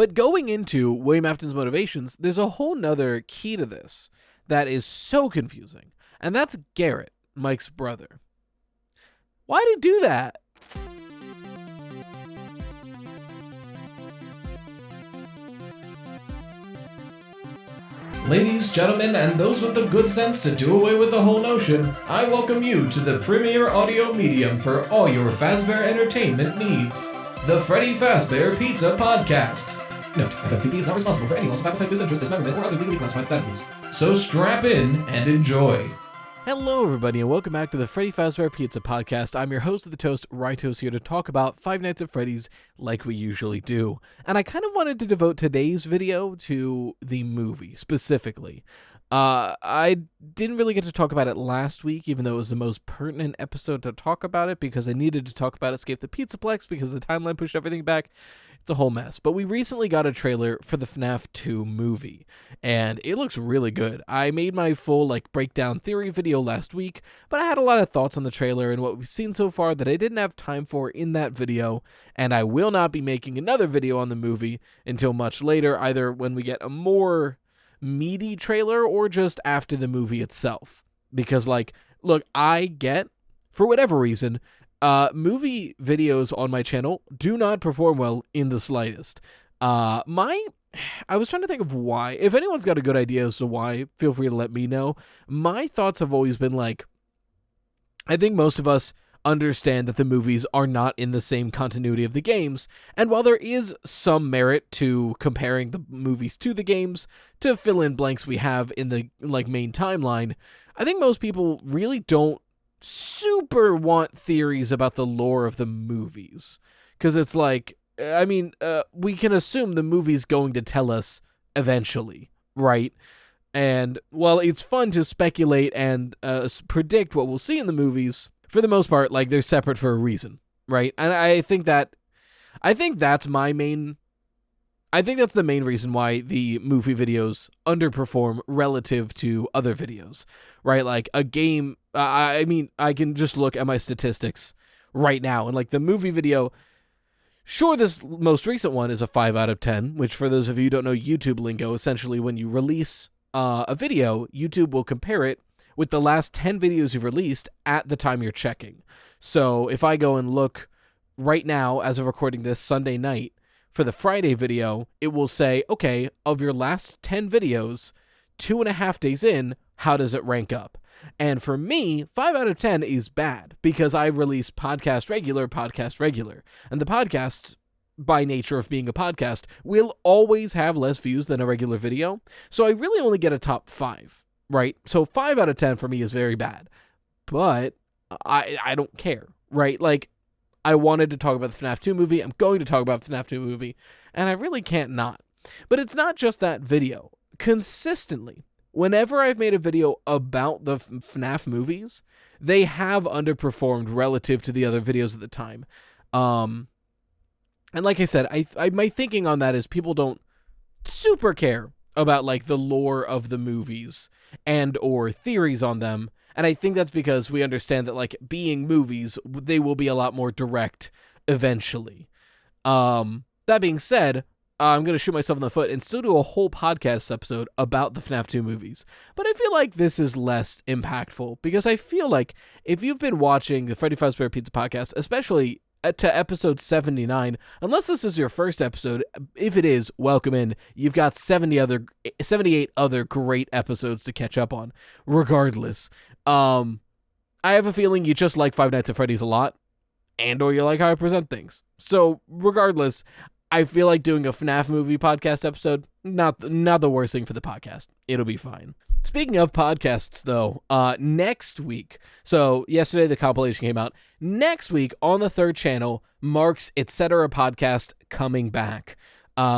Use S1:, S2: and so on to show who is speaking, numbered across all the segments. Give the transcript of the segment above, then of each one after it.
S1: But going into William Afton's motivations, there's a whole nother key to this that is so confusing. And that's Garrett, Mike's brother. Why'd he do that?
S2: Ladies, gentlemen, and those with the good sense to do away with the whole notion, I welcome you to the premier audio medium for all your Fazbear entertainment needs. The Freddy Fazbear Pizza Podcast. Note, FFPP is not responsible for any loss of appetite, disinterest, dismemberment, or other legally classified statuses. So strap in and enjoy.
S1: Hello, everybody, and welcome back to the Freddy Fazbear Pizza Podcast. I'm your host of the Toast, Rytos, here to talk about Five Nights at Freddy's like we usually do. And I kind of wanted to devote today's video to the movie, specifically. I didn't really get to talk about it last week, even though it was the most pertinent episode to talk about it, because I needed to talk about Escape the Pizzaplex, because the timeline pushed everything back. It's a whole mess. But we recently got a trailer for the FNAF 2 movie, and it looks really good. I made my full breakdown theory video last week, but I had a lot of thoughts on the trailer and what we've seen so far that I didn't have time for in that video, and I will not be making another video on the movie until much later, either when we get a more meaty trailer or just after the movie itself. Because, look, I get, for whatever reason, movie videos on my channel do not perform well in the slightest. I was trying to think of why. If anyone's got a good idea as to why, feel free to let me know. My thoughts have always been I think most of us understand that the movies are not in the same continuity of the games, and while there is some merit to comparing the movies to the games to fill in blanks we have in the main timeline, I think most people really don't super want theories about the lore of the movies, because it's we can assume the movie's going to tell us eventually, right? And while it's fun to speculate and predict what we'll see in the movies, for the most part, they're separate for a reason, right? And I think that's the main reason why the movie videos underperform relative to other videos, right? Like a game, I can just look at my statistics right now, and the movie video, sure, this most recent one is a 5 out of 10, which for those of you who don't know YouTube lingo, essentially when you release a video, YouTube will compare it with the last 10 videos you've released at the time you're checking. So if I go and look right now, as of recording this Sunday night, for the Friday video, it will say, okay, of your last 10 videos, 2.5 days in, how does it rank up? And for me, 5 out of 10 is bad, because I release podcast regular. And the podcast, by nature of being a podcast, will always have less views than a regular video. So I really only get a top 5, right? So 5 out of 10 for me is very bad. But I don't care, right? I wanted to talk about the FNAF 2 movie. I'm going to talk about the FNAF 2 movie, and I really can't not. But it's not just that video. Consistently, whenever I've made a video about the FNAF movies, they have underperformed relative to the other videos at the time. And like I said, my thinking on that is people don't super care about the lore of the movies and or theories on them. And I think that's because we understand that being movies, they will be a lot more direct eventually. That being said, I'm going to shoot myself in the foot and still do a whole podcast episode about the FNAF 2 movies. But I feel like this is less impactful, because I feel like if you've been watching the Freddy Fazbear Pizza Podcast, especially to episode 79, unless this is your first episode, if it is, welcome in. You've got 78 other great episodes to catch up on. Regardless, I have a feeling you just like Five Nights at Freddy's a lot, and or you like how I present things. So regardless, I feel like doing a FNAF movie podcast episode, not the worst thing for the podcast. It'll be fine. Speaking of podcasts, though, next week, so yesterday the compilation came out, next week on the third channel, Mark's Etc. podcast coming back.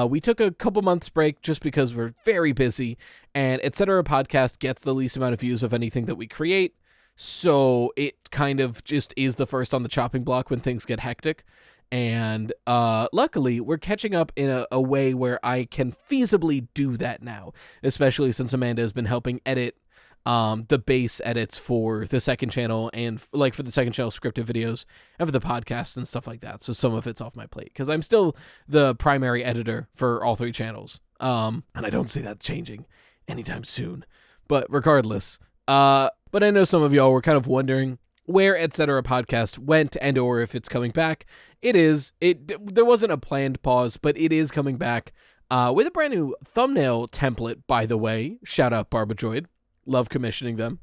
S1: We took a couple months break just because we're very busy, and Etc. podcast gets the least amount of views of anything that we create, so it kind of just is the first on the chopping block when things get hectic. And luckily, we're catching up in a way where I can feasibly do that now, especially since Amanda has been helping edit the base edits for the second channel and like for the second channel scripted videos and for the podcasts and stuff like that. So some of it's off my plate because I'm still the primary editor for all 3 channels. And I don't see that changing anytime soon. But regardless, but I know some of y'all were kind of wondering where Etc. Podcast went and or if it's coming back. There wasn't a planned pause, but it is coming back with a brand new thumbnail template, by the way. Shout out BarBADroid. Love commissioning them.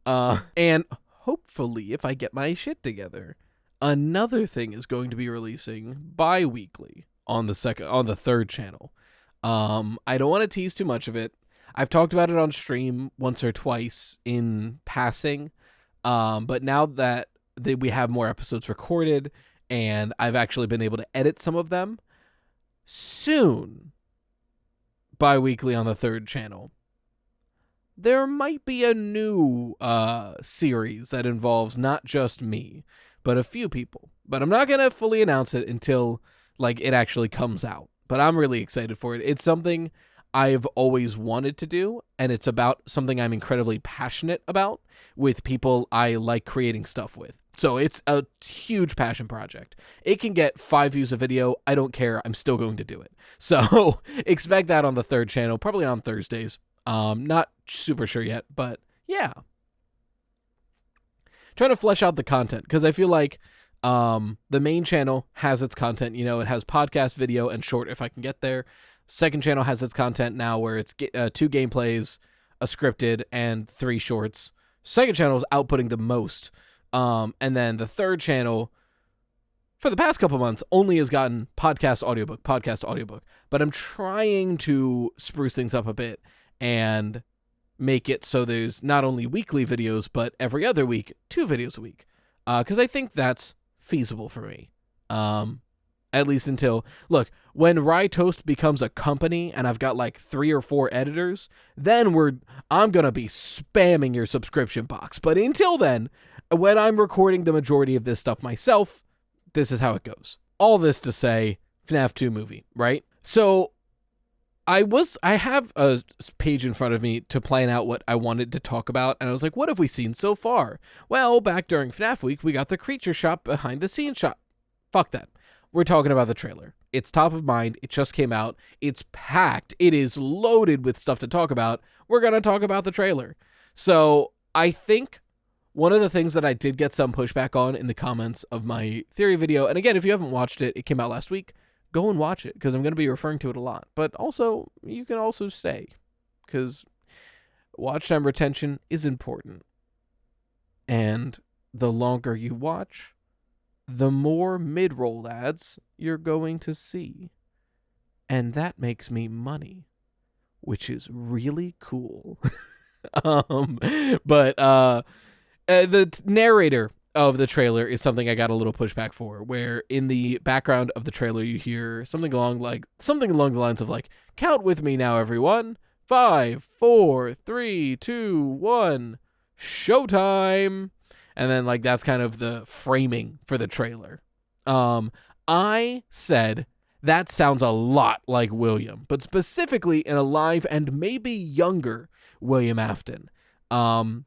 S1: And hopefully, if I get my shit together, another thing is going to be releasing bi-weekly on the 3rd channel. I don't want to tease too much of it. I've talked about it on stream once or twice in passing. But now that we have more episodes recorded and I've actually been able to edit some of them, soon, bi-weekly on the 3rd channel, there might be a new series that involves not just me, but a few people. But I'm not going to fully announce it until like it actually comes out. But I'm really excited for it. It's something I've always wanted to do, and it's about something I'm incredibly passionate about with people I like creating stuff with. So it's a huge passion project. It can get 5 views a video. I don't care. I'm still going to do it. So expect that on the 3rd channel, probably on Thursdays. Not super sure yet, but yeah. Trying to flesh out the content because I feel like the main channel has its content. You know, it has podcast, video, and short if I can get there. Second channel has its content now where it's 2 gameplays, a scripted, and 3 shorts. Second channel is outputting the most. And then the 3rd channel, for the past couple months, only has gotten podcast, audiobook. But I'm trying to spruce things up a bit and make it so there's not only weekly videos, but every other week, 2 videos a week. Because I think that's feasible for me. At least until, look, when Rye Toast becomes a company and I've got like 3 or 4 editors, then I'm going to be spamming your subscription box. But until then, when I'm recording the majority of this stuff myself, this is how it goes. All this to say, FNAF 2 movie, right? So I have a page in front of me to plan out what I wanted to talk about, and I was like, what have we seen so far? Well, back during FNAF week, we got the creature shop behind the scenes shot. Fuck that. We're talking about the trailer. It's top of mind. It just came out. It's packed. It is loaded with stuff to talk about. We're going to talk about the trailer. So I think one of the things that I did get some pushback on in the comments of my theory video, and again, if you haven't watched it, it came out last week, go and watch it because I'm going to be referring to it a lot. But also, you can also stay because watch time retention is important. And the longer you watch, the more mid-roll ads you're going to see. And that makes me money, which is really cool. But the narrator of the trailer is something I got a little pushback for, where in the background of the trailer you hear something along the lines of like, count with me now, everyone. 5, 4, 3, 2, 1, showtime. And then like that's kind of the framing for the trailer. I said that sounds a lot like William, but specifically in a live and maybe younger William Afton. And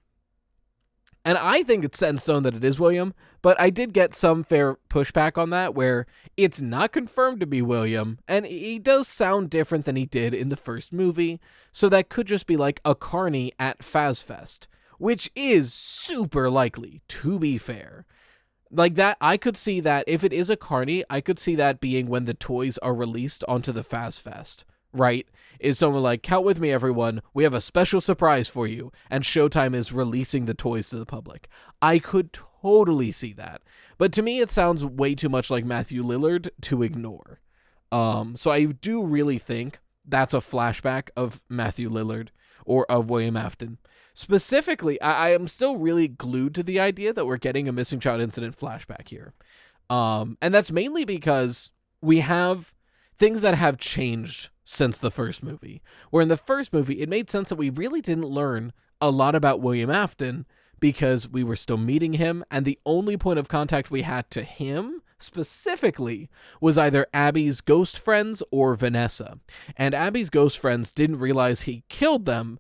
S1: I think it's set in stone that it is William, but I did get some fair pushback on that where it's not confirmed to be William, and he does sound different than he did in the first movie, so that could just be like a carny at FazFest, which is super likely, to be fair. Like that, I could see that if it is a carny, I could see that being when the toys are released onto the FazFest, right? Is someone like, count with me, everyone, we have a special surprise for you, and Showtime is releasing the toys to the public. I could totally see that. But to me, it sounds way too much like Matthew Lillard to ignore. So I do really think that's a flashback of Matthew Lillard or of William Afton. Specifically, I am still really glued to the idea that we're getting a missing child incident flashback here. And that's mainly because we have things that have changed since the first movie. Where in the first movie, it made sense that we really didn't learn a lot about William Afton because we were still meeting him, and the only point of contact we had to him specifically was either Abby's ghost friends or Vanessa. And Abby's ghost friends didn't realize he killed them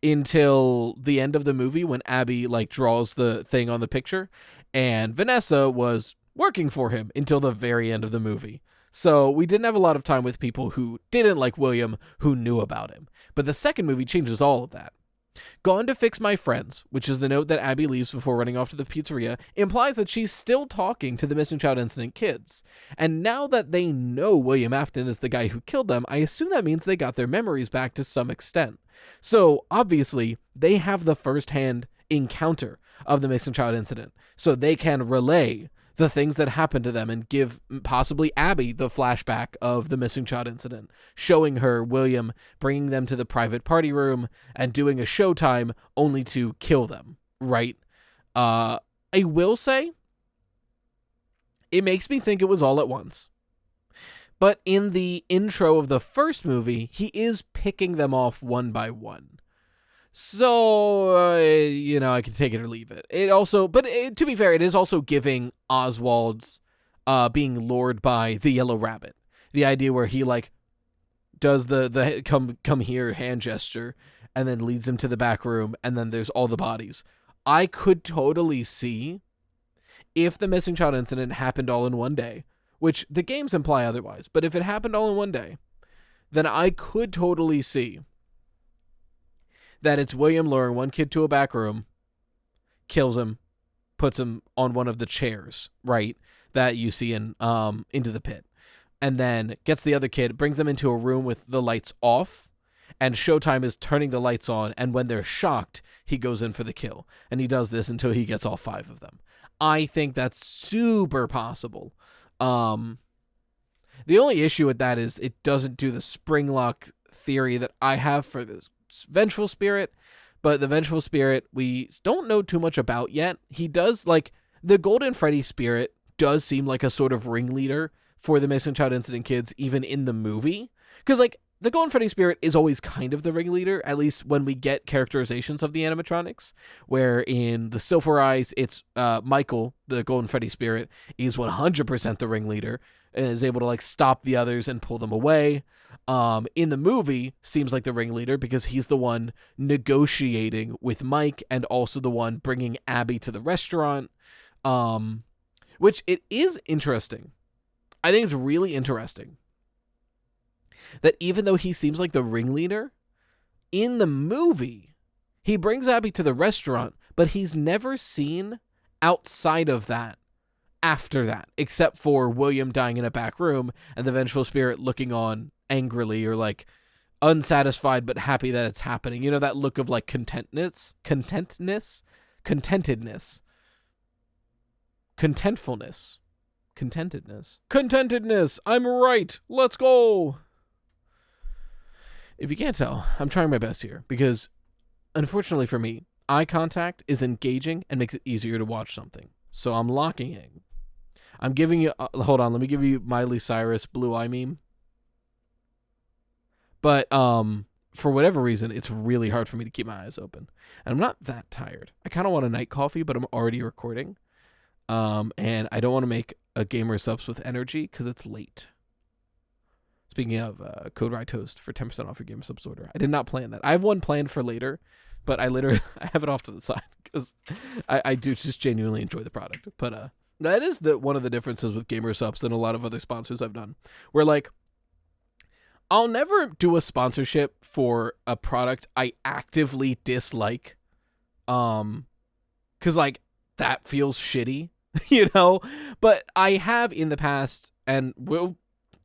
S1: until the end of the movie when Abby like draws the thing on the picture, and Vanessa was working for him until the very end of the movie. So we didn't have a lot of time with people who didn't like William who knew about him. But the second movie changes all of that. Gone to fix my friends, which is the note that Abby leaves before running off to the pizzeria, implies that she's still talking to the missing child incident kids. And now that they know William Afton is the guy who killed them, I assume that means they got their memories back to some extent. So obviously, they have the first-hand encounter of the missing child incident, so they can relay the things that happened to them and give possibly Abby the flashback of the missing child incident, showing her William bringing them to the private party room and doing a showtime only to kill them, right? I will say, it makes me think it was all at once. But in the intro of the first movie, he is picking them off one by one. So, I can take it or leave it. It also, to be fair, it is also giving Oswald's being lured by the yellow rabbit. The idea where he, like, does the come here hand gesture and then leads him to the back room, and then there's all the bodies. I could totally see if the missing child incident happened all in one day, which the games imply otherwise, but if it happened all in one day, then I could totally see that it's William luring one kid to a back room, kills him, puts him on one of the chairs, right, that you see in Into the Pit, and then gets the other kid, brings them into a room with the lights off, and Showtime is turning the lights on, and when they're shocked, he goes in for the kill. And he does this until he gets all 5 of them. I think that's super possible. The only issue with that is it doesn't do the spring lock theory that I have for this vengeful spirit, but the vengeful spirit we don't know too much about yet. He does, like, the Golden Freddy spirit does seem like a sort of ringleader for the missing child incident kids, even in the movie, because, like, the Golden Freddy spirit is always kind of the ringleader, at least when we get characterizations of the animatronics, where in the Silver Eyes, it's Michael, the Golden Freddy spirit, is 100% the ringleader, and is able to, like, stop the others and pull them away. In the movie, seems like the ringleader because he's the one negotiating with Mike and also the one bringing Abby to the restaurant, which it is interesting. I think it's really interesting that even though he seems like the ringleader, in the movie, he brings Abby to the restaurant, but he's never seen outside of that after that, except for William dying in a back room and the vengeful spirit looking on angrily or, like, unsatisfied but happy that it's happening. You know, that look of, like, contentedness, contentedness, I'm right. Let's go. If you can't tell, I'm trying my best here because, unfortunately for me, eye contact is engaging and makes it easier to watch something. So I'm locking in. I'm giving you... hold on, let me give you Miley Cyrus blue eye meme. But for whatever reason, it's really hard for me to keep my eyes open. And I'm not that tired. I kind of want a night coffee, but I'm already recording. And I don't want to make a Gamer Subs with energy because it's late. Speaking of code right host for 10% off your Gamer Subs order. I did not plan that. I have one planned for later, but I have it off to the side because I do just genuinely enjoy the product. But that is one of the differences with Gamer Subs and a lot of other sponsors I've done. Where, like, I'll never do a sponsorship for a product I actively dislike. 'Cause, like, that feels shitty, you know? But I have in the past and will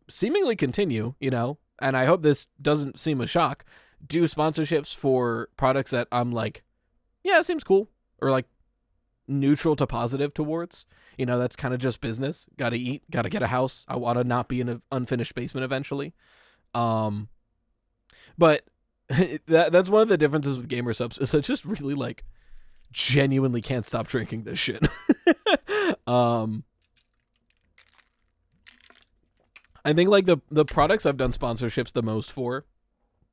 S1: seemingly continue, you know, and I hope this doesn't seem a shock, do sponsorships for products that I'm like, yeah, it seems cool, or, like, neutral to positive towards. You know, that's kind of just business. Gotta eat, gotta get a house. I want to not be in an unfinished basement eventually. But that's one of the differences with Gamer Subs is I just really, like, genuinely can't stop drinking this shit. I think, like, the products I've done sponsorships the most for,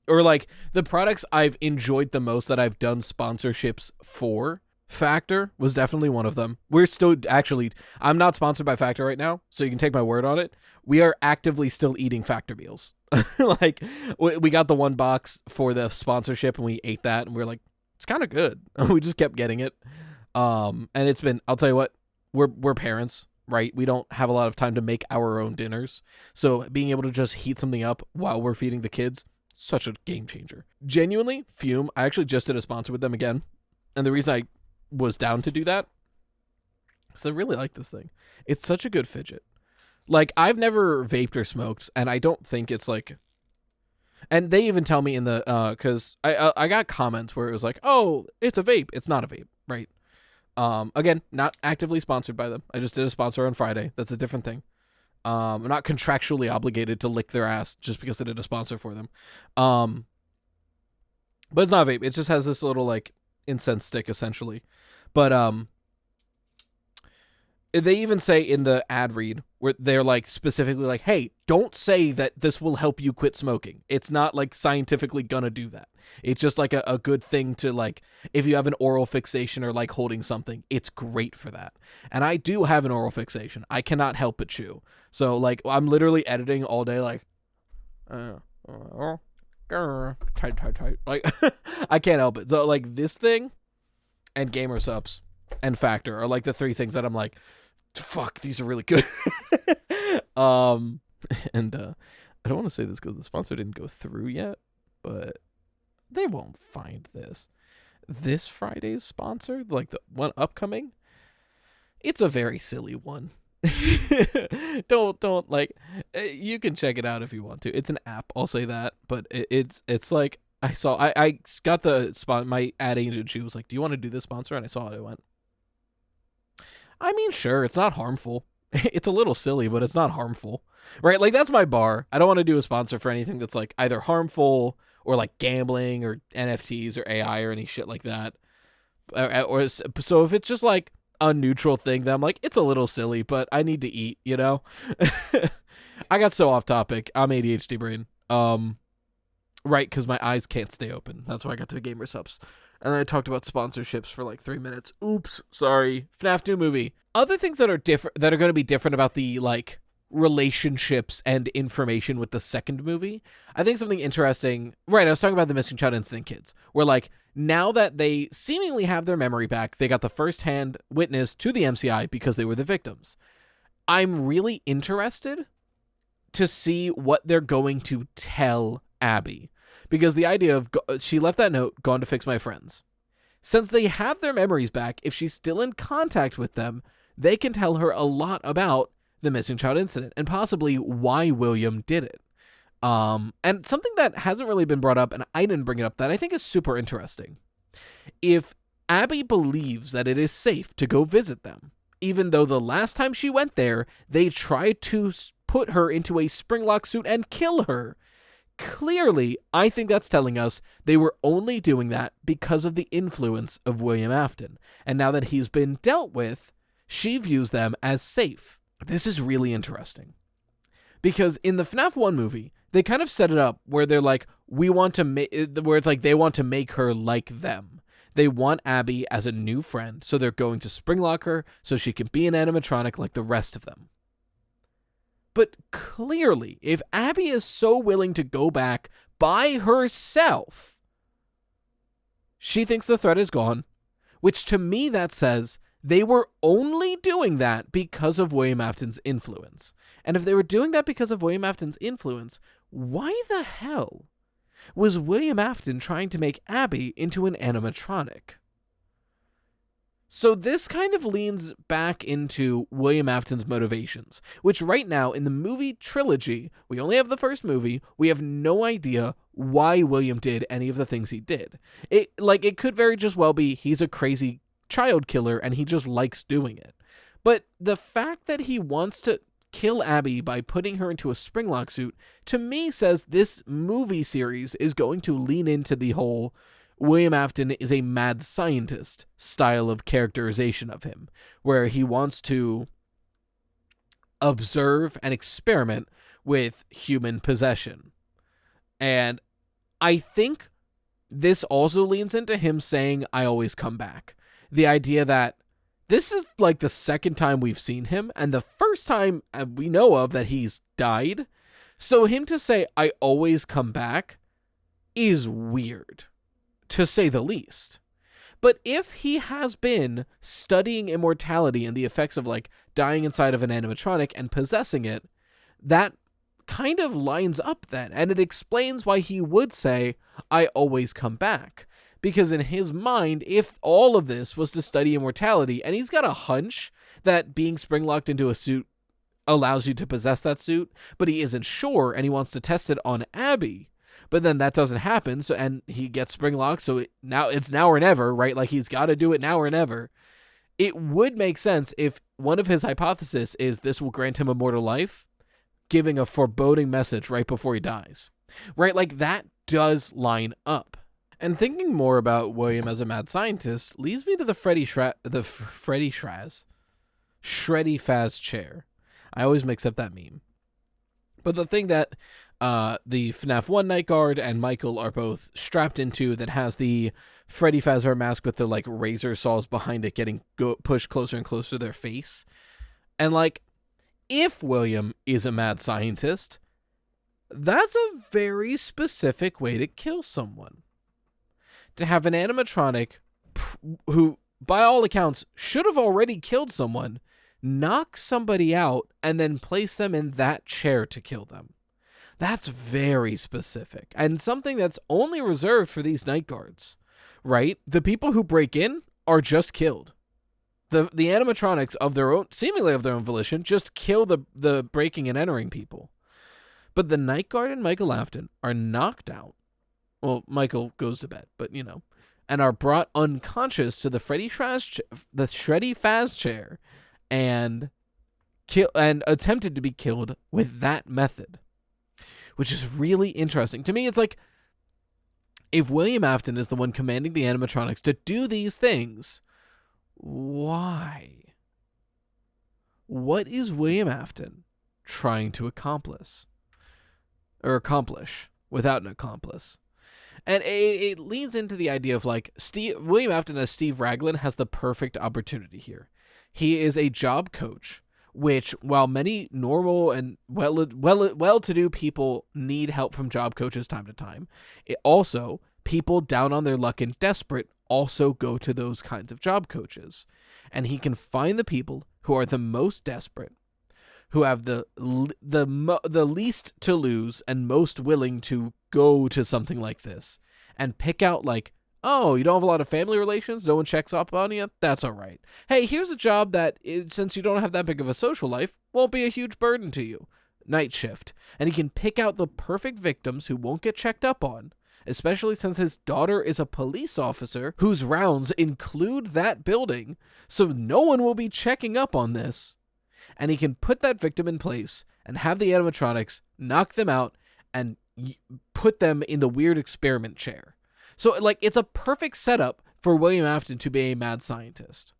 S1: or, like, the products I've enjoyed the most that I've done sponsorships for Factor was definitely one of them. We're still actually, I'm not sponsored by Factor right now, so you can take my word on it. We are actively still eating Factor meals. Like, we got the one box for the sponsorship and we ate that and we were like, it's kind of good. We just kept getting it. And it's been, I'll tell you what, we're parents, right? We don't have a lot of time to make our own dinners. So being able to just heat something up while we're feeding the kids, such a game changer. Genuinely, Fume, I actually just did a sponsor with them again. And the reason I was down to do that is I really like this thing. It's such a good fidget. Like, I've never vaped or smoked, and I don't think it's like, and they even tell me in the because I got comments where it was like, oh, it's a vape, it's not a vape, right? Again, not actively sponsored by them. I just did a sponsor on Friday. That's a different thing. I'm not contractually obligated to lick their ass just because I did a sponsor for them. But it's not a vape. It just has this little like incense stick essentially. But they even say in the ad read where they're like specifically like, hey, don't say that this will help you quit smoking. It's not like scientifically gonna do that. It's just like a good thing to like, if you have an oral fixation or like holding something, it's great for that. And I do have an oral fixation. I cannot help but chew. So like, I'm literally editing all day like, tight. Like, I can't help it. So like this thing and Gamer Subs and Factor are like the three things that I'm like, fuck, these are really good. And I don't want to say this because the sponsor didn't go through yet, but they won't find this. This Friday's sponsor, like the one upcoming, it's a very silly one. don't like, you can check it out if you want to. It's an app, I'll say that, but it's like, I got the spot. My ad agent, she was like, do you want to do this sponsor? And I saw it. I went, I mean, sure, it's not harmful. It's a little silly, but it's not harmful, right? Like, that's my bar. I don't want to do a sponsor for anything that's like either harmful or like gambling or NFTs or AI or any shit like that. Or so if it's just like a neutral thing, then I'm like, it's a little silly, but I need to eat, you know? I got so off topic. I'm ADHD brain. Right, because my eyes can't stay open. That's why I got to Gamer Subs. And then I talked about sponsorships for like 3 minutes. Oops, sorry. FNAF 2 movie. Other things that are different, that are going to be different about the like relationships and information with the second movie. I think something interesting. Right, I was talking about the missing child incident kids, where like now that they seemingly have their memory back, they got the first-hand witness to the MCI because they were the victims. I'm really interested to see what they're going to tell Abby. Because the idea of, she left that note, gone to fix my friends. Since they have their memories back, if she's still in contact with them, they can tell her a lot about the missing child incident and possibly why William did it. And something that hasn't really been brought up, and I didn't bring it up, that I think is super interesting. If Abby believes that it is safe to go visit them, even though the last time she went there, they tried to put her into a springlock suit and kill her. Clearly, I think that's telling us they were only doing that because of the influence of William Afton. And now that he's been dealt with, she views them as safe. This is really interesting. Because in the FNAF 1 movie, they kind of set it up where they're like, where it's like they want to make her like them. They want Abby as a new friend, so they're going to springlock her so she can be an animatronic like the rest of them. But clearly, if Abby is so willing to go back by herself, she thinks the threat is gone, which to me that says they were only doing that because of William Afton's influence. And if they were doing that because of William Afton's influence, why the hell was William Afton trying to make Abby into an animatronic? So this kind of leans back into William Afton's motivations, which right now in the movie trilogy, we only have the first movie, we have no idea why William did any of the things he did. It could very just well be he's a crazy child killer and he just likes doing it. But the fact that he wants to kill Abby by putting her into a springlock suit, to me says this movie series is going to lean into the whole William Afton is a mad scientist style of characterization of him, where he wants to observe and experiment with human possession. And I think this also leans into him saying, I always come back. the idea that this is like the second time we've seen him, and the first time we know of that he's died. So him to say, I always come back, is weird, to say the least. But if he has been studying immortality and the effects of like dying inside of an animatronic and possessing it, that kind of lines up then. And it explains why he would say, I always come back. Because in his mind, if all of this was to study immortality, and he's got a hunch that being spring-locked into a suit allows you to possess that suit, but he isn't sure and he wants to test it on Abby, but then that doesn't happen, so and he gets spring-locked, so it's now or never, right? Like, he's got to do it now or never. It would make sense if one of his hypotheses is this will grant him immortal life, giving a foreboding message right before he dies, right? Like, that does line up. And thinking more about William as a mad scientist leads me to the Freddy Faz chair. I always mix up that meme. But the thing that the FNAF 1 night guard and Michael are both strapped into, that has the Freddy Fazbear mask with the like razor saws behind it getting pushed closer and closer to their face. And like, if William is a mad scientist, that's a very specific way to kill someone. To have an animatronic who, by all accounts, should have already killed someone, knock somebody out, and then place them in that chair to kill them. That's very specific, and something that's only reserved for these night guards, right? The people who break in are just killed. The animatronics of their own, seemingly of their own volition, just kill the breaking and entering people. But the night guard and Michael Afton are knocked out. Well, Michael goes to bed, but and are brought unconscious to the Freddy Faz chair, and attempted to be killed with that method, which is really interesting to me. It's like, if William Afton is the one commanding the animatronics to do these things, why? What is William Afton trying to accomplish without an accomplice? And it leads into the idea of like William Afton as Steve Raglan has the perfect opportunity here. He is a job coach, which, while many normal and well-to-do people need help from job coaches time to time, people down on their luck and desperate also go to those kinds of job coaches. And he can find the people who are the most desperate, who have the least to lose and most willing to go to something like this, and pick out like, oh, you don't have a lot of family relations? No one checks up on you? That's all right. Hey, here's a job that, since you don't have that big of a social life, won't be a huge burden to you. Night shift. And he can pick out the perfect victims who won't get checked up on, especially since his daughter is a police officer whose rounds include that building, so no one will be checking up on this. And he can put that victim in place and have the animatronics knock them out and put them in the weird experiment chair. So, like, it's a perfect setup for William Afton to be a mad scientist.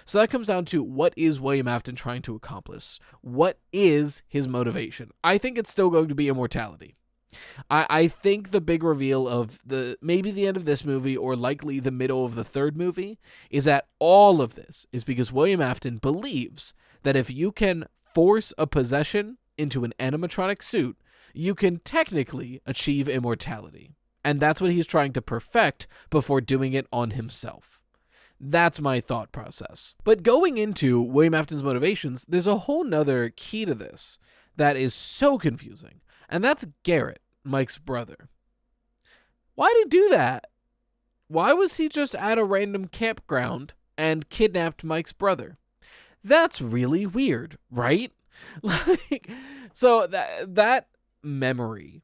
S1: So that comes down to, what is William Afton trying to accomplish? What is his motivation? I think it's still going to be immortality. I think the big reveal of maybe the end of this movie, or likely the middle of the third movie, is that all of this is because William Afton believes that if you can force a possession into an animatronic suit, you can technically achieve immortality. And that's what he's trying to perfect before doing it on himself. That's my thought process. But going into William Afton's motivations, there's a whole nother key to this that is so confusing. And that's Garrett, Mike's brother. Why did he do that? Why was he just at a random campground and kidnapped Mike's brother? That's really weird, right? So that memory,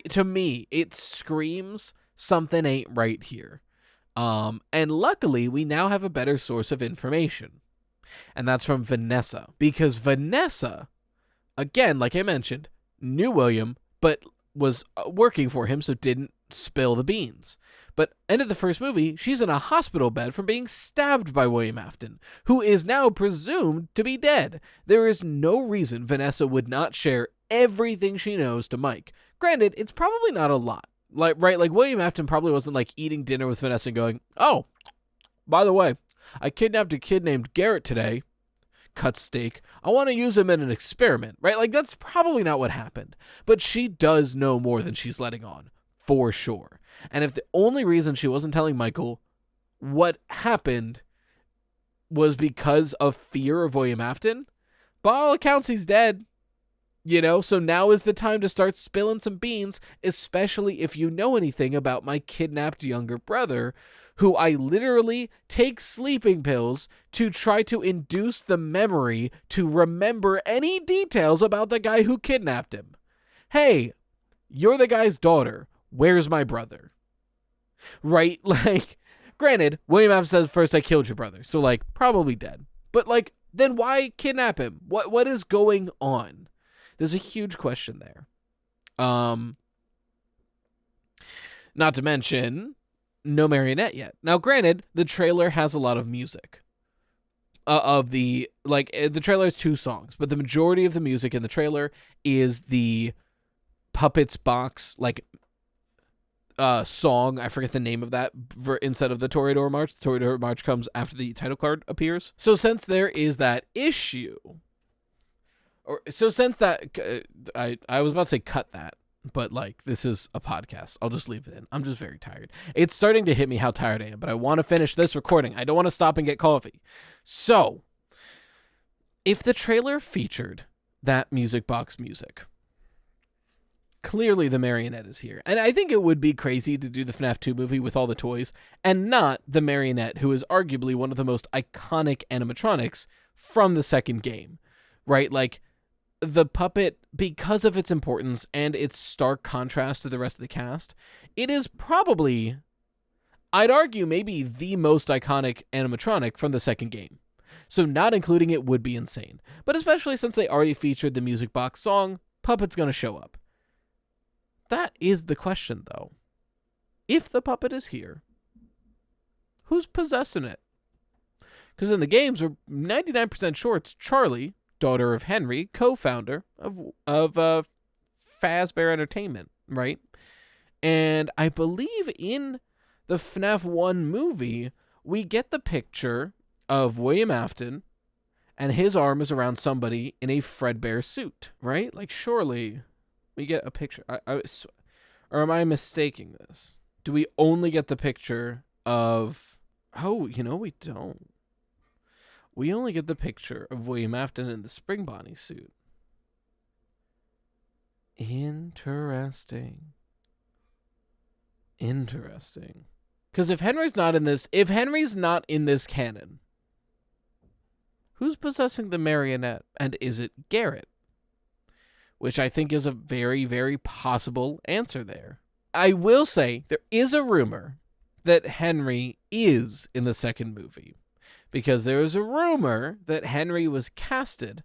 S1: to me, it screams something ain't right here. And luckily, we now have a better source of information. And that's from Vanessa. Because Vanessa, again, like I mentioned, knew William, but was working for him, so didn't spill the beans. But end of the first movie, she's in a hospital bed from being stabbed by William Afton, who is now presumed to be dead. There is no reason Vanessa would not share everything she knows to Mike. Granted, it's probably not a lot. Like William Afton probably wasn't like eating dinner with Vanessa and going, oh, by the way, I kidnapped a kid named Garrett today. Cut steak. I want to use him in an experiment, right? Like, that's probably not what happened. But she does know more than she's letting on, for sure. And if the only reason she wasn't telling Michael what happened was because of fear of William Afton, by all accounts, he's dead. So now is the time to start spilling some beans, especially if you know anything about my kidnapped younger brother, who I literally take sleeping pills to try to induce the memory to remember any details about the guy who kidnapped him. Hey, you're the guy's daughter. Where's my brother? Right? Like, granted, William Afton says first I killed your brother, so like probably dead. But like, then why kidnap him? What is going on? There's a huge question there. Not to mention, no marionette yet. Now, granted, the trailer has a lot of music. The trailer has 2 songs, but the majority of the music in the trailer is the Puppets box, song. I forget the name of that instead of the Toreador March. The Toreador March comes after the title card appears. So since there is that issue, I was about to say cut that, but like, this is a podcast. I'll just leave it in. I'm just very tired. It's starting to hit me how tired I am, but I want to finish this recording. I don't want to stop and get coffee. So, if the trailer featured that music box music, clearly the marionette is here. And I think it would be crazy to do the FNAF 2 movie with all the toys and not the marionette, who is arguably one of the most iconic animatronics from the second game, right? Like, the puppet, because of its importance and its stark contrast to the rest of the cast, it is probably, I'd argue, maybe the most iconic animatronic from the second game. So not including it would be insane. But especially since they already featured the music box song, Puppet's gonna show up. That is the question, though. If the puppet is here, who's possessing it? Because in the games, we're 99% sure it's Charlie, daughter of Henry, co-founder of Fazbear Entertainment, right? And I believe in the FNAF 1 movie, we get the picture of William Afton, and his arm is around somebody in a Fredbear suit, right? Like, surely we get a picture. Or am I mistaking this? Do we only get the picture of... Oh, we don't. We only get the picture of William Afton in the Spring Bonnie suit. Interesting. Because if Henry's not in this canon, who's possessing the marionette? And is it Garrett? Which I think is a very, very possible answer there. I will say there is a rumor that Henry is in the second movie. Because there is a rumor that Henry was casted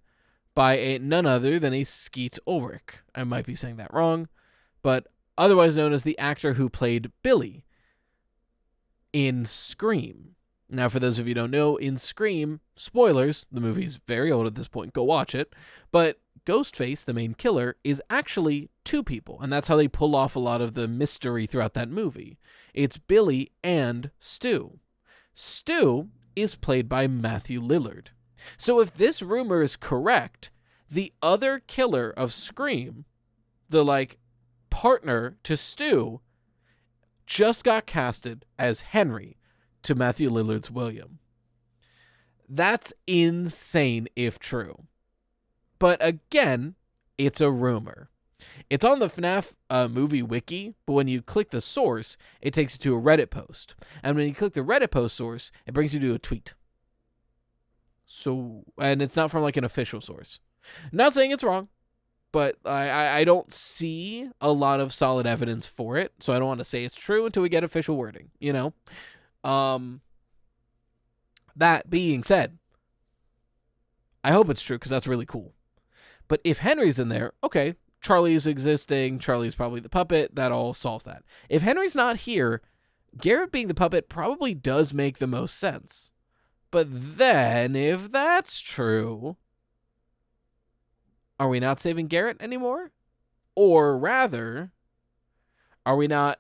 S1: by none other than a Skeet Ulrich. I might be saying that wrong, but otherwise known as the actor who played Billy in Scream. Now, for those of you who don't know, in Scream, spoilers, the movie's very old at this point, go watch it, but Ghostface, the main killer, is actually 2 people, and that's how they pull off a lot of the mystery throughout that movie. It's Billy and Stu. Stu is played by Matthew Lillard. So if this rumor is correct, the other killer of Scream, the partner to Stu, just got casted as Henry to Matthew Lillard's William. That's insane if true. But again, it's a rumor. It's on the FNAF movie wiki, but when you click the source, it takes you to a Reddit post. And when you click the Reddit post source, it brings you to a tweet. So, and it's not from an official source. Not saying it's wrong, but I don't see a lot of solid evidence for it, so I don't want to say it's true until we get official wording, That being said, I hope it's true because that's really cool. But if Henry's in there, okay, Charlie's existing, Charlie's probably the puppet, that all solves that. If Henry's not here, Garrett being the puppet probably does make the most sense. But then, if that's true, are we not saving Garrett anymore? Or rather, are we not,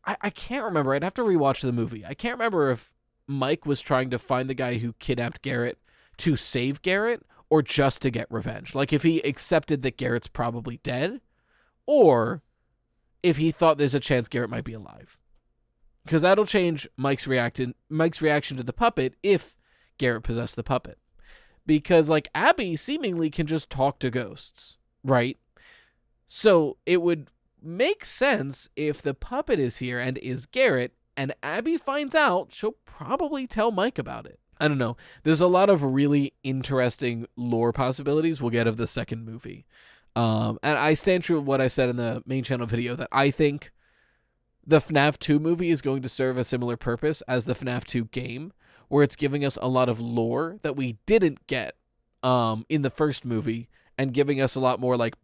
S1: I can't remember. I'd have to rewatch the movie. I can't remember if Mike was trying to find the guy who kidnapped Garrett to save Garrett or just to get revenge. Like if he accepted that Garrett's probably dead or if he thought there's a chance Garrett might be alive. Because that'll change Mike's reaction to the puppet if Garrett possessed the puppet. Because, like, Abby seemingly can just talk to ghosts, right? So it would make sense if the puppet is here and is Garrett, and Abby finds out, she'll probably tell Mike about it. I don't know. There's a lot of really interesting lore possibilities we'll get of the second movie. And I stand true of what I said in the main channel video, that I think the FNAF 2 movie is going to serve a similar purpose as the FNAF 2 game, where it's giving us a lot of lore that we didn't get in the first movie, and giving us a lot more like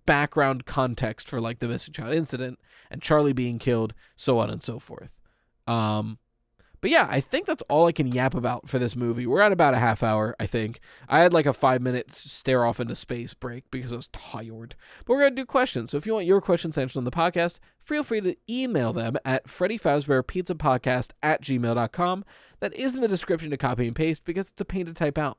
S1: background context for like the missing child incident and Charlie being killed, so on and so forth. But yeah, I think that's all I can yap about for this movie. We're at about a half hour, I think. I had like a 5-minute stare off into space break because I was tired. But we're going to do questions. So if you want your questions answered on the podcast, feel free to email them at Freddy Fazbear Pizza Podcast at gmail.com. That is in the description to copy and paste because it's a pain to type out.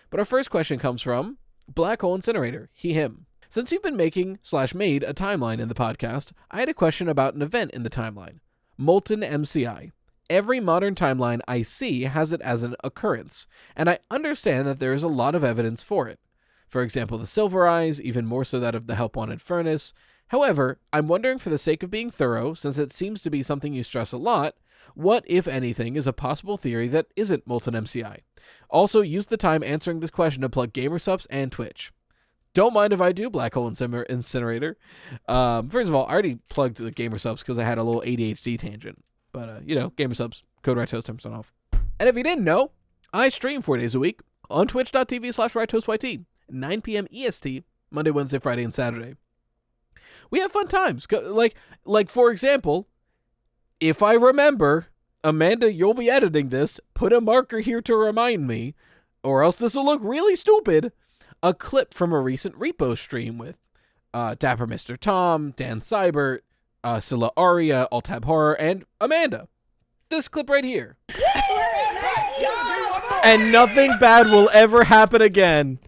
S1: But our first question comes from Black Hole Incinerator, him. Since you've been making/made a timeline in the podcast, I had a question about an event in the timeline. MoltenMCI. Every modern timeline I see has it as an occurrence, and I understand that there is a lot of evidence for it. For example, the Silver Eyes, even more so that of the Help Wanted Furnace. However, I'm wondering, for the sake of being thorough, since it seems to be something you stress a lot, what, if anything, is a possible theory that isn't MoltenMCI? Also, use the time answering this question to plug Gamersubs and Twitch. Don't mind if I do, Black Hole Incinerator. First of all, I already plugged the Gamersubs because I had a little ADHD tangent. But, Gamersubs, code RightToast, 10% off. And if you didn't know, I stream 4 days a week on twitch.tv/RightToastYT, 9 p.m. EST, Monday, Wednesday, Friday, and Saturday. We have fun times. Like for example, if I remember, Amanda, you'll be editing this, put a marker here to remind me, or else this will look really stupid, a clip from a recent Repo stream with Dapper Mr. Tom, Dan Seibert, Scylla Aria, Altab Horror, and Amanda. This clip right here. And nothing bad will ever happen again.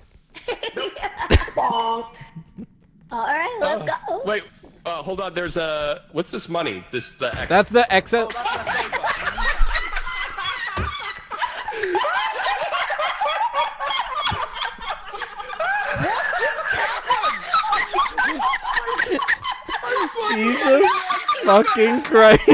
S3: Alright, let's go.
S4: Wait, hold on, there's what's this money? Is this the X?
S1: That's the exit. Jesus fucking Christ.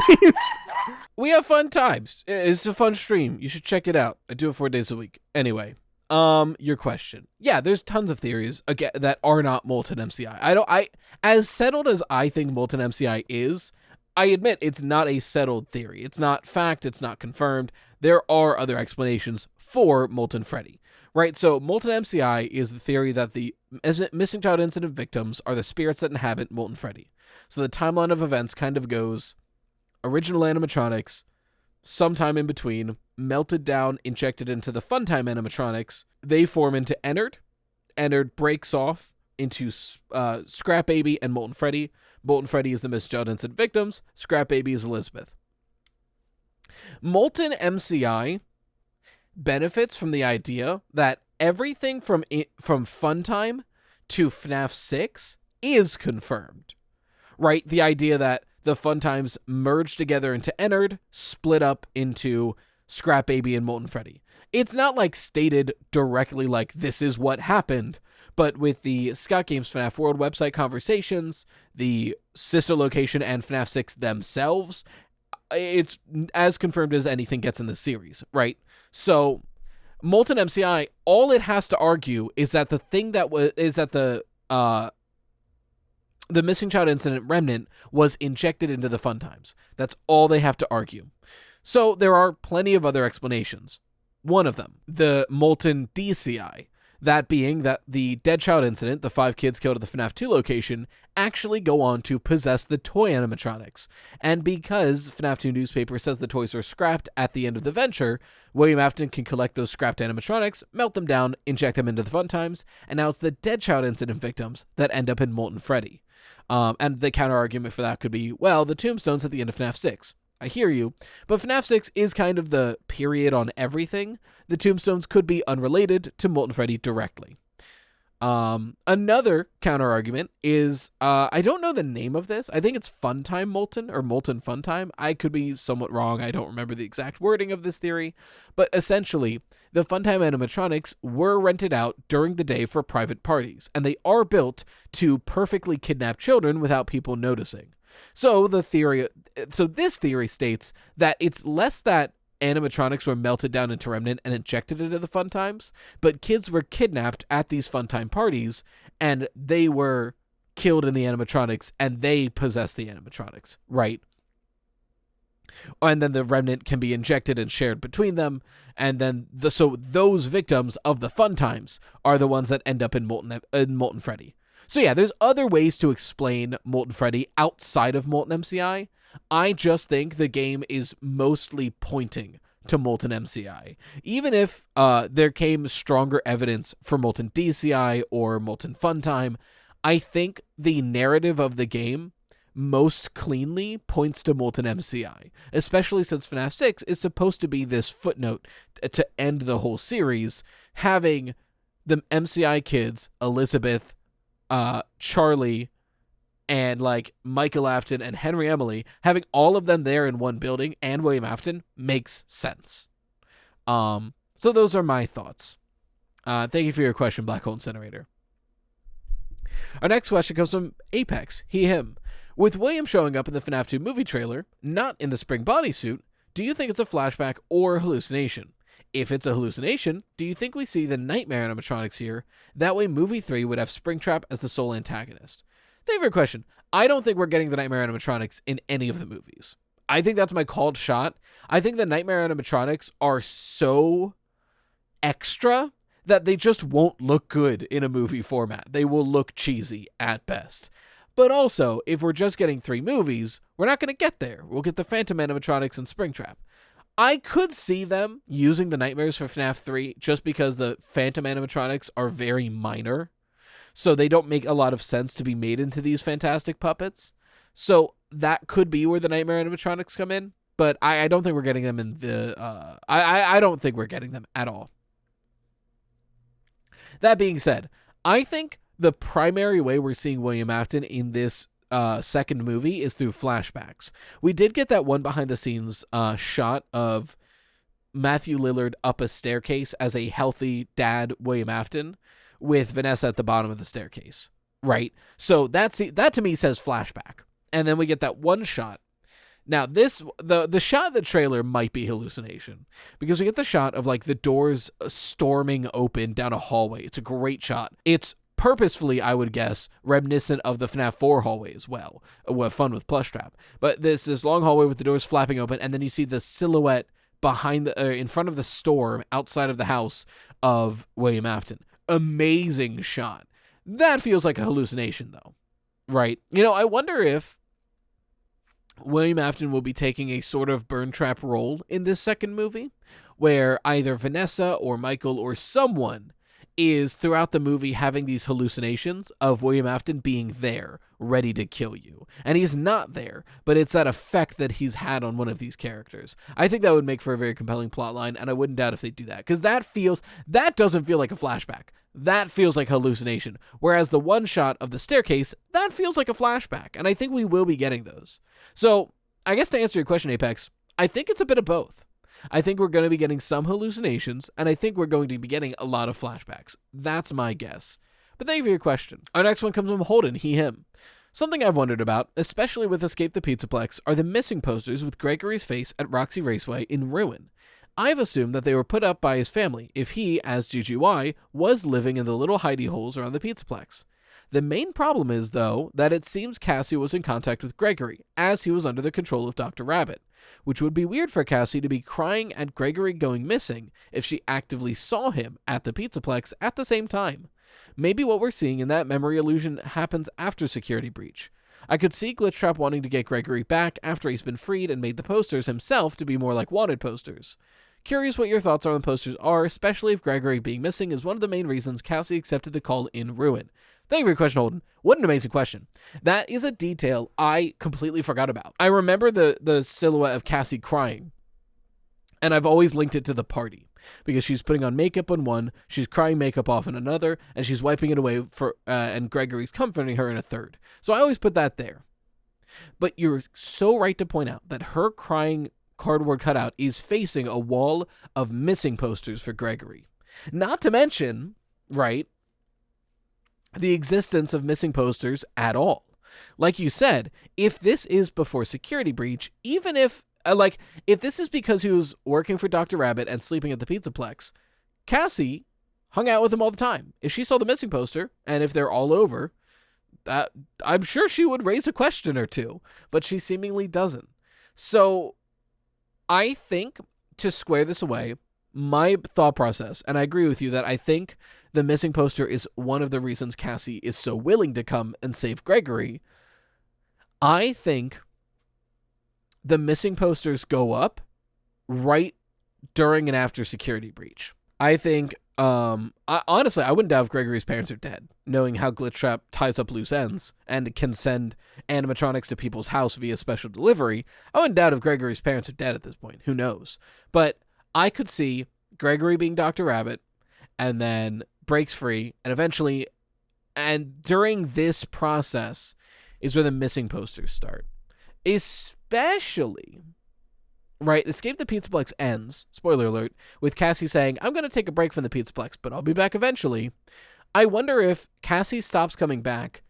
S1: We have fun times. It's a fun stream. You should check it out. I do it 4 days a week. Anyway, your question. Yeah, there's tons of theories again that are not MoltenMCI. As settled as I think MoltenMCI is, I admit it's not a settled theory. It's not fact, it's not confirmed. There are other explanations for Molten Freddy. Right, so MoltenMCI is the theory that the missing child incident victims are the spirits that inhabit Molten Freddy. So the timeline of events kind of goes original animatronics, sometime in between, melted down, injected into the Funtime animatronics. They form into Ennard. Ennard breaks off into Scrap Baby and Molten Freddy. Molten Freddy is the missing child incident victims. Scrap Baby is Elizabeth. MoltenMCI benefits from the idea that everything from Funtime to FNAF 6 is confirmed. Right? The idea that the Funtimes merge together into Ennard, split up into Scrap Baby and Molten Freddy. It's not like stated directly like this is what happened, but with the Scott Games FNAF World website conversations, the sister location and FNAF 6 themselves, it's as confirmed as anything gets in the series, right? So MoltenMCI, all it has to argue is that the thing that the missing child incident remnant was injected into the Funtimes. That's all they have to argue. So there are plenty of other explanations. One of them, the Molten DCI, that being that the dead child incident, the 5 kids killed at the FNAF 2 location, actually go on to possess the toy animatronics. And because FNAF 2 newspaper says the toys were scrapped at the end of the venture, William Afton can collect those scrapped animatronics, melt them down, inject them into the Funtimes, and now it's the dead child incident victims that end up in Molten Freddy. And the counter argument for that could be, well, the tombstone's at the end of FNAF 6. I hear you, but FNAF 6 is kind of the period on everything. The tombstones could be unrelated to Molten Freddy directly. Another counter argument is, I don't know the name of this. I think it's Funtime Molten or Molten Funtime. I could be somewhat wrong. I don't remember the exact wording of this theory, but essentially the Funtime animatronics were rented out during the day for private parties, and they are built to perfectly kidnap children without people noticing. So this theory states that it's less that animatronics were melted down into remnant and injected into the fun times, but kids were kidnapped at these fun time parties, and they were killed in the animatronics, and they possess the animatronics, right? And then the remnant can be injected and shared between them, and then so those victims of the fun times are the ones that end up in Molten Freddy. So yeah, there's other ways to explain Molten Freddy outside of MoltenMCI. I just think the game is mostly pointing to MoltenMCI. Even if there came stronger evidence for Molten DCI or Molten Funtime, I think the narrative of the game most cleanly points to MoltenMCI, especially since FNAF 6 is supposed to be this footnote to end the whole series, having the MCI kids, Elizabeth, Charlie, and like Michael Afton and Henry Emily, having all of them there in one building, and William Afton, makes sense. So those are my thoughts. Thank you for your question, Black Hole Incinerator. Our next question comes from Apex, him. With William showing up in the FNAF 2 movie trailer, not in the spring bodysuit, do you think it's a flashback or hallucination? If it's a hallucination, do you think we see the Nightmare animatronics here? That way movie 3 would have Springtrap as the sole antagonist. Thank you for your question. I don't think we're getting the Nightmare animatronics in any of the movies. I think that's my called shot. I think the Nightmare animatronics are so extra that they just won't look good in a movie format. They will look cheesy at best. But also, if we're just getting 3 movies, we're not going to get there. We'll get the Phantom animatronics and Springtrap. I could see them using the Nightmares for FNAF 3 just because the Phantom animatronics are very minor. So they don't make a lot of sense to be made into these fantastic puppets. So that could be where the Nightmare animatronics come in. But I don't think we're getting them in the... I don't think we're getting them at all. That being said, I think the primary way we're seeing William Afton in this second movie is through flashbacks. We did get that one behind-the-scenes shot of Matthew Lillard up a staircase as a healthy dad, William Afton, with Vanessa at the bottom of the staircase, right? So that to me says flashback. And then we get that one shot. Now, the shot in the trailer might be hallucination, because we get the shot of like the doors storming open down a hallway. It's a great shot. It's purposefully, I would guess, reminiscent of the FNAF 4 hallway as well. Fun with Plushtrap. But this long hallway with the doors flapping open, and then you see the silhouette behind in front of the storm outside of the house of William Afton. Amazing shot. That feels like a hallucination, though, right? You know, I wonder if William Afton will be taking a sort of burn trap role in this second movie, where either Vanessa or Michael or someone is throughout the movie having these hallucinations of William Afton being there, ready to kill you. And he's not there, but it's that effect that he's had on one of these characters. I think that would make for a very compelling plotline, and I wouldn't doubt if they do that, because that doesn't feel like a flashback. That feels like hallucination. Whereas the one shot of the staircase, that feels like a flashback, and I think we will be getting those. So, I guess to answer your question, Apex, I think it's a bit of both. I think we're going to be getting some hallucinations, and I think we're going to be getting a lot of flashbacks. That's my guess. But thank you for your question. Our next one comes from Holden, him. Something I've wondered about, especially with Escape the Pizzaplex, are the missing posters with Gregory's face at Roxy Raceway in ruin. I've assumed that they were put up by his family if he, as GGY, was living in the little hidey holes around the Pizzaplex. The main problem is, though, that it seems Cassie was in contact with Gregory, as he was under the control of Dr. Rabbit, which would be weird for Cassie to be crying at Gregory going missing if she actively saw him at the Pizzaplex at the same time. Maybe what we're seeing in that memory illusion happens after Security Breach. I could see Glitchtrap wanting to get Gregory back after he's been freed and made the posters himself to be more like wanted posters. Curious what your thoughts on the posters are, especially if Gregory being missing is one of the main reasons Cassie accepted the call in ruin. Thank you for your question, Holden. What an amazing question. That is a detail I completely forgot about. I remember the silhouette of Cassie crying, and I've always linked it to the party because she's putting on makeup on one, she's crying makeup off in another, and she's wiping it away and Gregory's comforting her in a third. So I always put that there. But you're so right to point out that her crying cardboard cutout is facing a wall of missing posters for Gregory. Not to mention, right, the existence of missing posters at all. Like you said, if this is before security breach, even if this is because he was working for Dr. Rabbit and sleeping at the Pizzaplex, Cassie hung out with him all the time. If she saw the missing poster, and if they're all over, I'm sure she would raise a question or two, but she seemingly doesn't. So I think, to square this away, my thought process, and I agree with you that I think the missing poster is one of the reasons Cassie is so willing to come and save Gregory. I think the missing posters go up right during and after security breach. I think, honestly, I wouldn't doubt if Gregory's parents are dead, knowing how Glitchtrap ties up loose ends and can send animatronics to people's house via special delivery. I wouldn't doubt if Gregory's parents are dead at this point. Who knows? But I could see Gregory being Dr. Rabbit and then breaks free, and eventually, and during this process is where the missing posters start. Especially, right, Escape the Pizzaplex ends, spoiler alert, with Cassie saying, I'm going to take a break from the Pizzaplex, but I'll be back eventually. I wonder if Cassie stops coming back,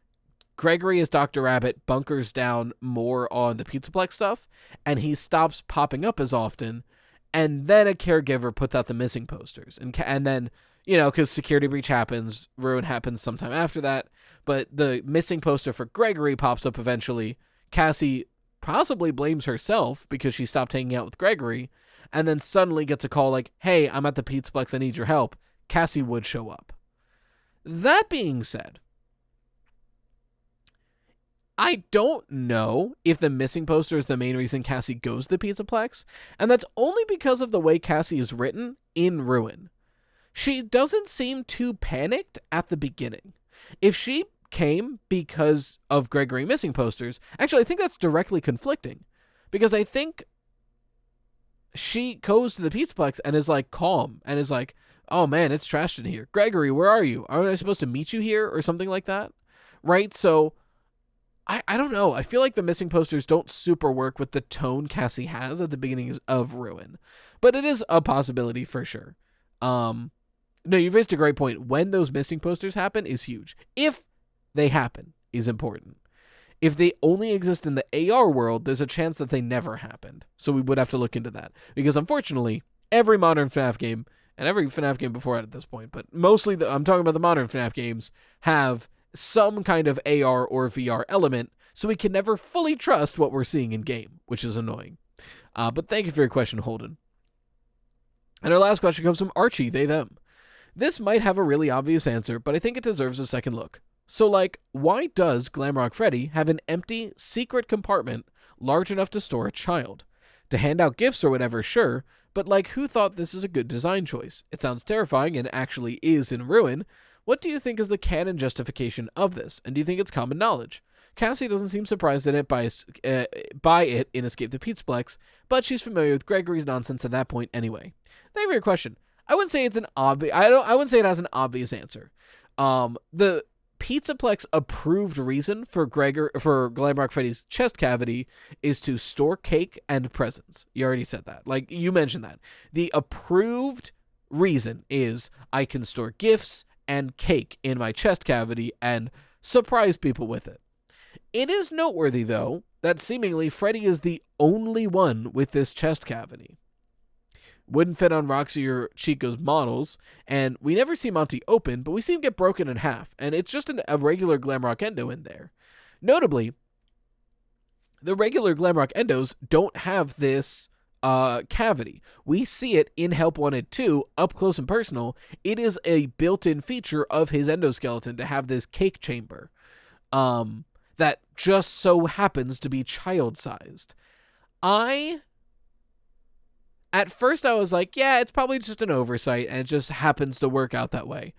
S1: Gregory as Dr. Rabbit bunkers down more on the Pizzaplex stuff, and he stops popping up as often, and then a caregiver puts out the missing posters. And then, because security breach happens, ruin happens sometime after that, but the missing poster for Gregory pops up eventually. Cassie possibly blames herself because she stopped hanging out with Gregory, and then suddenly gets a call like, hey, I'm at the Pizzaplex, I need your help. Cassie would show up. That being said, I don't know if the missing poster is the main reason Cassie goes to the Pizzaplex, and that's only because of the way Cassie is written in Ruin. She doesn't seem too panicked at the beginning. If she came because of Gregory missing posters, actually I think that's directly conflicting, because I think she goes to the Pizzaplex and is like calm and is like, oh man, it's trashed in here. Gregory, where are you? Aren't I supposed to meet you here or something like that? Right? So I don't know. I feel like the missing posters don't super work with the tone Cassie has at the beginning of Ruin, but it is a possibility for sure. No, you've raised a great point. When those missing posters happen is huge. If they happen is important. If they only exist in the AR world, there's a chance that they never happened. So we would have to look into that, because unfortunately, every modern FNAF game, and every FNAF game before it at this point, but mostly I'm talking about the modern FNAF games, have some kind of AR or VR element, so we can never fully trust what we're seeing in game, which is annoying. But thank you for your question, Holden. And our last question comes from Archie, they, them. This might have a really obvious answer, but I think it deserves a second look. So, why does Glamrock Freddy have an empty, secret compartment large enough to store a child? To hand out gifts or whatever, sure, but who thought this is a good design choice? It sounds terrifying and actually is in Ruin. What do you think is the canon justification of this, and do you think it's common knowledge? Cassie doesn't seem surprised in it by it in Escape the Pizzaplex, but she's familiar with Gregory's nonsense at that point anyway. Thank you for your question. I wouldn't say it's an obvious. I wouldn't say it has an obvious answer. The Pizzaplex approved reason for Glamrock Freddy's chest cavity is to store cake and presents. You already said that. You mentioned that. The approved reason is I can store gifts and cake in my chest cavity and surprise people with it. It is noteworthy, though, that seemingly Freddy is the only one with this chest cavity. Wouldn't fit on Roxy or Chico's models, and we never see Monty open, but we see him get broken in half, and it's just a regular Glamrock Endo in there. Notably, the regular Glamrock Endos don't have this cavity. We see it in Help Wanted 2, up close and personal. It is a built-in feature of his endoskeleton to have this cake chamber that just so happens to be child-sized. At first I was like, yeah, it's probably just an oversight and it just happens to work out that way.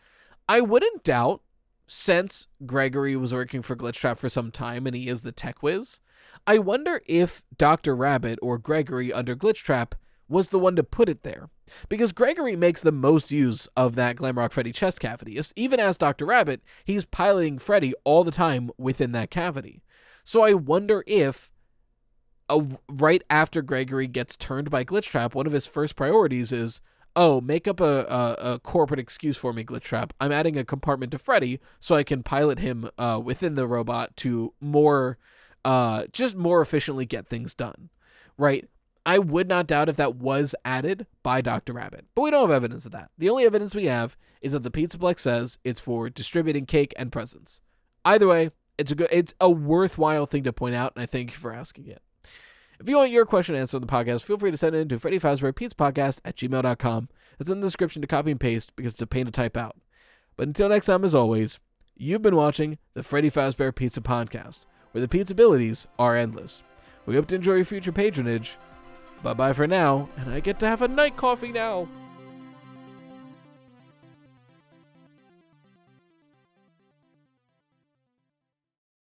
S1: I wouldn't doubt since Gregory was working for Glitchtrap for some time and he is the tech whiz, I wonder if Dr. Rabbit or Gregory under Glitchtrap was the one to put it there. Because Gregory makes the most use of that Glamrock Freddy chest cavity. Even as Dr. Rabbit, he's piloting Freddy all the time within that cavity. So I wonder if right after Gregory gets turned by Glitchtrap, one of his first priorities is, make up a corporate excuse for me, Glitchtrap. I'm adding a compartment to Freddy so I can pilot him within the robot to just more efficiently get things done, right? I would not doubt if that was added by Dr. Rabbit, but we don't have evidence of that. The only evidence we have is that the Pizzaplex says it's for distributing cake and presents. Either way, it's a worthwhile thing to point out, and I thank you for asking it. If you want your question answered on the podcast, feel free to send it in to Freddy Fazbear Pizza Podcast at gmail.com. It's in the description to copy and paste because it's a pain to type out. But until next time, as always, you've been watching the Freddy Fazbear Pizza Podcast, where the pizza abilities are endless. We hope to enjoy your future patronage. Bye-bye for now, and I get to have a night coffee now.